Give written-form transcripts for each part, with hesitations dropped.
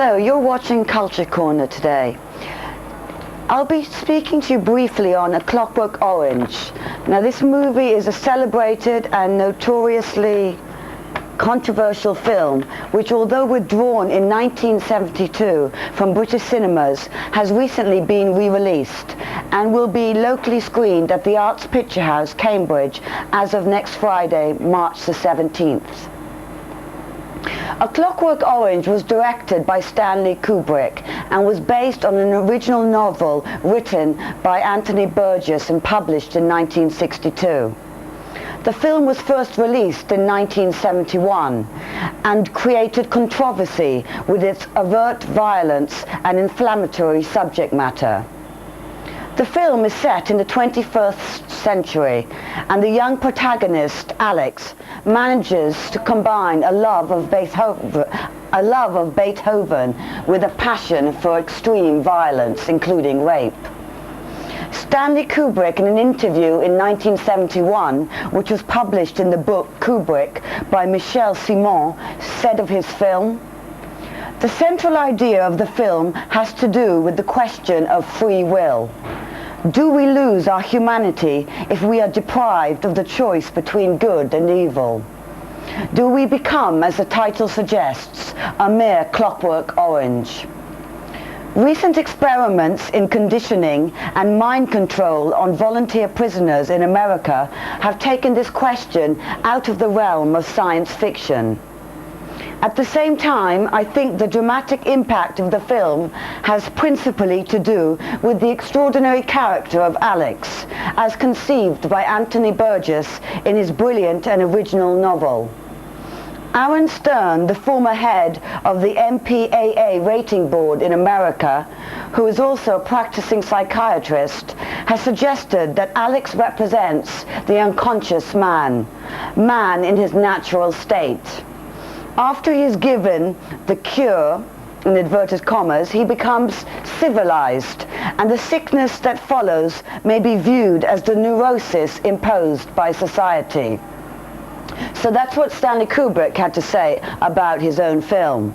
Hello, you're watching Culture Corner today. I'll be speaking to you briefly on A Clockwork Orange. Now, this movie is a celebrated and notoriously controversial film which, although withdrawn in 1972 from British cinemas, has recently been re-released and will be locally screened at the Arts Picture House, Cambridge, as of next Friday, March the 17th. A Clockwork Orange was directed by Stanley Kubrick and was based on an original novel written by Anthony Burgess and published in 1962. The film was first released in 1971 and created controversy with its overt violence and inflammatory subject matter. The film is set in the 21st century, and the young protagonist, Alex, manages to combine a love of Beethoven with a passion for extreme violence, including rape. Stanley Kubrick, in an interview in 1971, which was published in the book Kubrick by Michel Simon, said of his film, "The central idea of the film has to do with the question of free will. Do we lose our humanity if we are deprived of the choice between good and evil? Do we become, as the title suggests, a mere clockwork orange?" Recent experiments in conditioning and mind control on volunteer prisoners in America have taken this question out of the realm of science fiction. At the same time, I think the dramatic impact of the film has principally to do with the extraordinary character of Alex, as conceived by Anthony Burgess in his brilliant and original novel. Aaron Stern, the former head of the MPAA rating board in America, who is also a practicing psychiatrist, has suggested that Alex represents the unconscious man in his natural state. After he is given the cure, in inverted commas, he becomes civilized, and the sickness that follows may be viewed as the neurosis imposed by society. So that's what Stanley Kubrick had to say about his own film.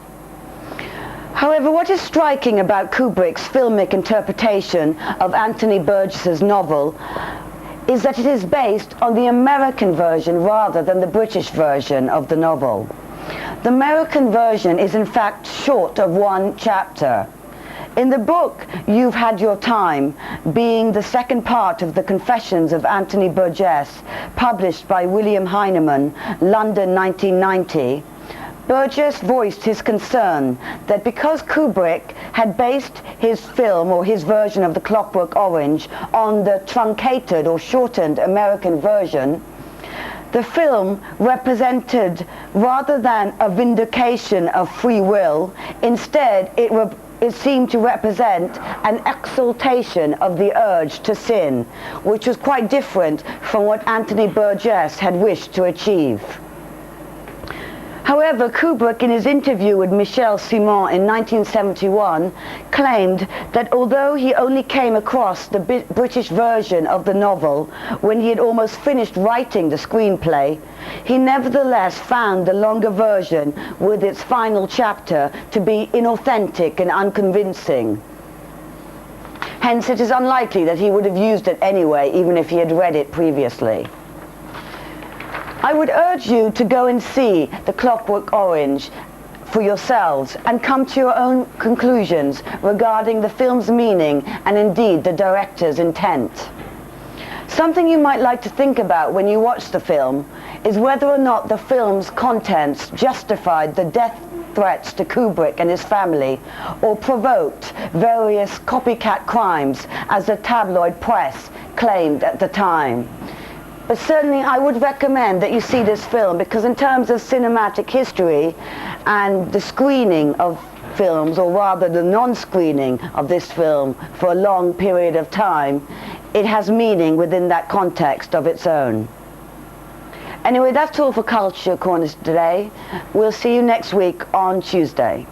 However, what is striking about Kubrick's filmic interpretation of Anthony Burgess's novel is that it is based on the American version rather than the British version of the novel. The American version is in fact short of one chapter. In the book You've Had Your Time, being the second part of the Confessions of Anthony Burgess, published by William Heinemann, London 1990, Burgess voiced his concern that because Kubrick had based his film, or his version of The Clockwork Orange, on the truncated or shortened American version, the film represented, rather than a vindication of free will, instead it seemed to represent an exaltation of the urge to sin, which was quite different from what Anthony Burgess had wished to achieve. However, Kubrick, in his interview with Michel Simon in 1971, claimed that although he only came across the British version of the novel when he had almost finished writing the screenplay, he nevertheless found the longer version with its final chapter to be inauthentic and unconvincing. Hence, it is unlikely that he would have used it anyway, even if he had read it previously. I would urge you to go and see The Clockwork Orange for yourselves and come to your own conclusions regarding the film's meaning and indeed the director's intent. Something you might like to think about when you watch the film is whether or not the film's contents justified the death threats to Kubrick and his family, or provoked various copycat crimes as the tabloid press claimed at the time. But certainly I would recommend that you see this film, because in terms of cinematic history and the screening of films, or rather the non-screening of this film for a long period of time, it has meaning within that context of its own. Anyway, that's all for Culture Corners today. We'll see you next week on Tuesday.